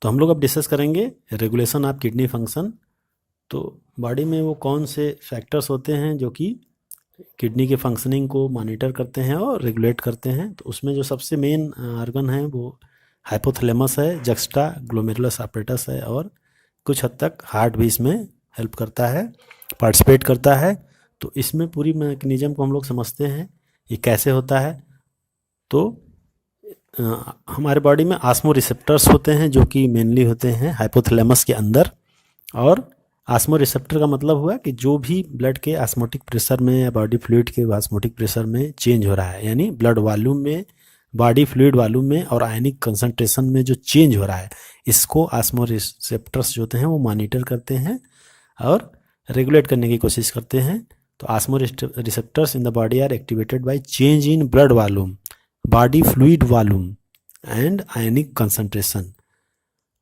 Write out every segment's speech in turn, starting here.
तो हम लोग अब डिस्कस करेंगे रेगुलेशन ऑफ किडनी फंक्शन। तो बॉडी में वो कौन से फैक्टर्स होते हैं जो कि किडनी के फंक्शनिंग को मॉनिटर करते हैं और रेगुलेट करते हैं। तो उसमें जो सबसे मेन ऑर्गन है वो हाइपोथैलेमस है, जक्स्टा ग्लोमेरुलस apparatus है, और कुछ हद तक हार्ट भी इसमें हेल्प करता है, पार्टिसिपेट करता है। तो इसमें पूरी मैकेनिज्म को हम लोग समझते हैं ये कैसे होता है। तो हमारे बॉडी में आस्मो रिसेप्टर्स होते हैं जो कि मेनली होते हैं हाइपोथैलेमस के अंदर। और आस्मो रिसेप्टर का मतलब हुआ कि जो भी ब्लड के आस्मोटिक प्रेशर में या बॉडी फ्लूइड के आस्मोटिक प्रेशर में चेंज हो रहा है, यानी ब्लड वॉल्यूम में, बॉडी फ्लूइड वॉल्यूम में और आयनिक कंसंट्रेशन में जो चेंज हो रहा है, इसको आस्मो रिसेप्टर्स जो होते हैं वो मॉनिटर करते हैं और रेगुलेट करने की कोशिश करते हैं। तो osmoreceptors in the body are activated by change in blood volume, body fluid volume and ionic concentration.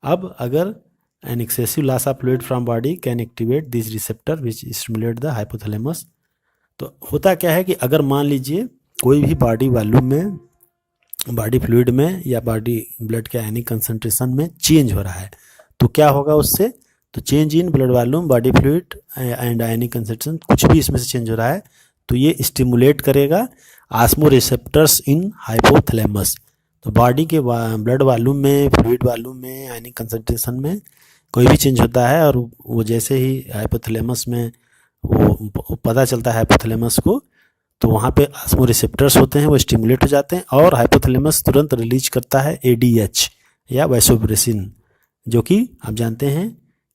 अब अगर an excessive loss of fluid from body can activate this receptor which stimulate the hypothalamus। तो होता क्या है कि अगर मान लीजिए कोई भी बॉडी वॉल्यूम में, बॉडी फ्लूइड में या बॉडी ब्लड के आयनिक कंसंट्रेशन में चेंज हो रहा है, तो क्या होगा उससे? तो change in blood volume, body fluid and ionic concentration, कुछ भी इसमें से चेंज हो रहा है तो ये स्टिमुलेट करेगा आस्मो रिसेप्टर्स इन हाइपोथैलेमस। तो बॉडी के ब्लड वॉल्यूम में, फ्लूइड वॉल्यूम में, आयनिक कंसंट्रेशन में कोई भी चेंज होता है और वो जैसे ही हाइपोथैलेमस में वो पता चलता है हाइपोथैलेमस को, तो वहाँ पे आस्मो रिसेप्टर्स होते हैं, वो स्टिमुलेट हो जाते हैं और हाइपोथैलेमस तुरंत रिलीज करता है एडीएच या वैसोप्रेसिन, जो कि आप जानते हैं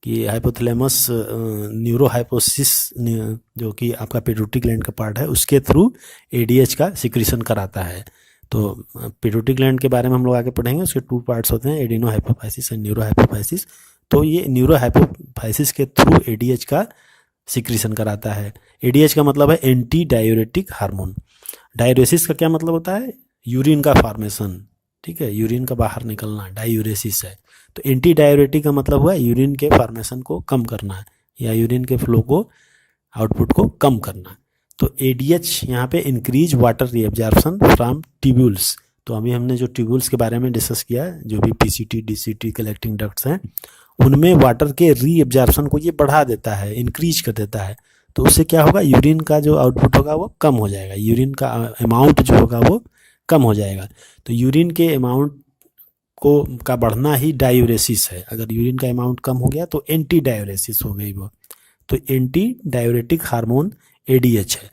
कि हाइपोथैलेमस न्यूरोहाइपोसिस, जो कि आपका पिट्यूटरी ग्लैंड का पार्ट है, उसके थ्रू एडीएच का सिक्रीशन कराता है। तो पिट्यूटरी ग्लैंड के बारे में हम लोग आगे पढ़ेंगे, उसके 2 पार्ट्स होते हैं, adeno hypophysis and neuro hypophysis. तो ये न्यूरो हाइपोफाइसिस के थ्रू एडीएच का सिक्रीशन कराता है। एडीएच का मतलब है एंटी डायूरेटिक हार्मोन। डायूरेसिस का क्या मतलब होता है? यूरिन का फॉर्मेशन, ठीक है, यूरिन का बाहर निकलना डायूरेसिस है। तो एंटी डायूरेटिक का मतलब हुआ यूरिन के फॉर्मेशन को कम करना या यूरिन के फ्लो को, आउटपुट को कम करना। तो एडीएच यहाँ पे increase water reabsorption from tubules. तो अभी हमने जो ट्यूब्यूल्स के बारे में डिस्कस किया, जो भी पीसीटी, डीसीटी कलेक्टिंग डक्ट्स हैं, उनमें वाटर के रीअब्जॉर्प्शन को ये बढ़ा देता है, इंक्रीज कर देता है। तो उससे क्या होगा? यूरिन का जो आउटपुट होगा वो कम हो जाएगा, यूरिन का अमाउंट जो होगा वो कम हो जाएगा। तो यूरिन के अमाउंट को का बढ़ना ही डायूरेसिस है। अगर यूरिन का अमाउंट कम हो गया तो एंटी डायूरेसिस हो गई वो। तो एंटी डायूरेटिक हार्मोन एडीएच है।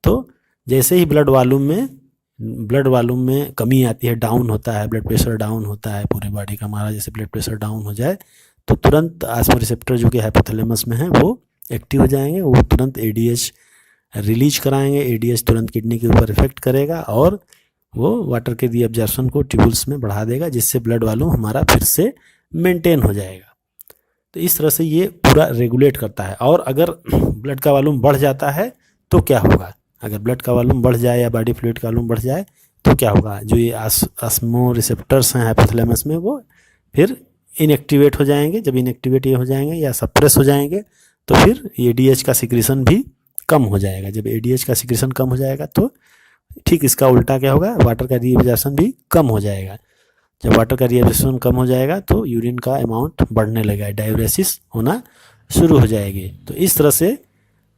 तो जैसे ही ब्लड वॉल्यूम में कमी आती है, डाउन होता है, ब्लड प्रेशर डाउन होता है पूरे बॉडी का, हमारा जैसे ब्लड प्रेशर डाउन हो जाए तो तुरंत आस्मो रिसेप्टर जो कि हाइपोथैलेमस में है वो एक्टिव हो जाएंगे, वो तुरंत एडीएच रिलीज कराएंगे। एडीएच तुरंत किडनी के ऊपर इफेक्ट करेगा और वो वाटर के रीअब्जॉर्प्शन को ट्यूब्यूल्स में बढ़ा देगा, जिससे ब्लड वॉल्यूम हमारा फिर से मेंटेन हो जाएगा। तो इस तरह से ये पूरा रेगुलेट करता है। और अगर ब्लड का वॉल्यूम बढ़ जाता है तो क्या होगा? अगर ब्लड का वॉल्यूम बढ़ जाए या बॉडी फ्लूइड का वॉल्यूम बढ़ जाए तो क्या होगा? जो ये आस्मो रिसेप्टर्स हैं हाइपोथैलेमस में, वो फिर इनएक्टिवेट हो जाएंगे। जब इनएक्टिवेट ये हो जाएंगे या सप्रेस हो जाएंगे तो फिर एडीएच का सिक्रीशन भी कम हो जाएगा। जब एडीएच का सिक्रीशन कम हो जाएगा तो ठीक इसका उल्टा क्या होगा? वाटर का रीअब्जॉर्प्शन भी कम हो जाएगा। जब वाटर का रीअब्जॉर्प्शन कम हो जाएगा तो यूरिन का अमाउंट बढ़ने लगेगा, डायूरेसिस होना शुरू हो जाएगी। तो इस तरह से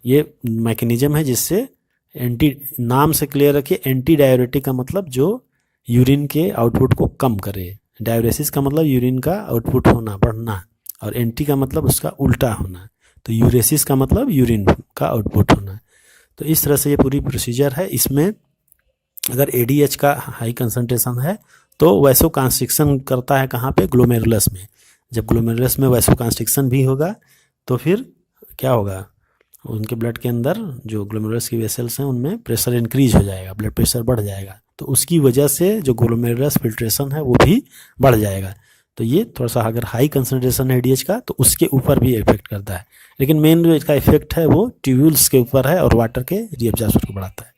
ये मैकेनिज्म है जिससे नाम से क्लियर रखिए, एंटी डायूरेटिक का मतलब जो यूरिन के आउटपुट को कम करे, डायूरेसिस का मतलब यूरिन का आउटपुट होना, बढ़ना, और एंटी का मतलब उसका उल्टा होना। तो यूरेसिस का मतलब यूरिन का आउटपुट होना। तो इस तरह से ये पूरी प्रोसीजर है। इसमें अगर एडीएच का हाई कंसंट्रेशन है तो वैसो कंस्ट्रिक्शन करता है कहाँ पे? ग्लोमेरुलस में। जब ग्लोमेरुलस में वैसो कंस्ट्रिक्शन भी होगा तो फिर क्या होगा? उनके ब्लड के अंदर जो ग्लोमेरुलस की वेसल्स हैं उनमें प्रेशर इंक्रीज हो जाएगा, ब्लड प्रेशर बढ़ जाएगा। तो उसकी वजह से जो ग्लोमेरुलस फिल्ट्रेशन है वो भी बढ़ जाएगा। तो ये थोड़ा सा अगर हाई कंसंट्रेशन है एडीएच का तो उसके ऊपर भी इफेक्ट करता है, लेकिन मेन जो इसका इफेक्ट है वो ट्यूब्यूल्स के ऊपर है और वाटर के रीअब्जॉर्प्शन को बढ़ाता है।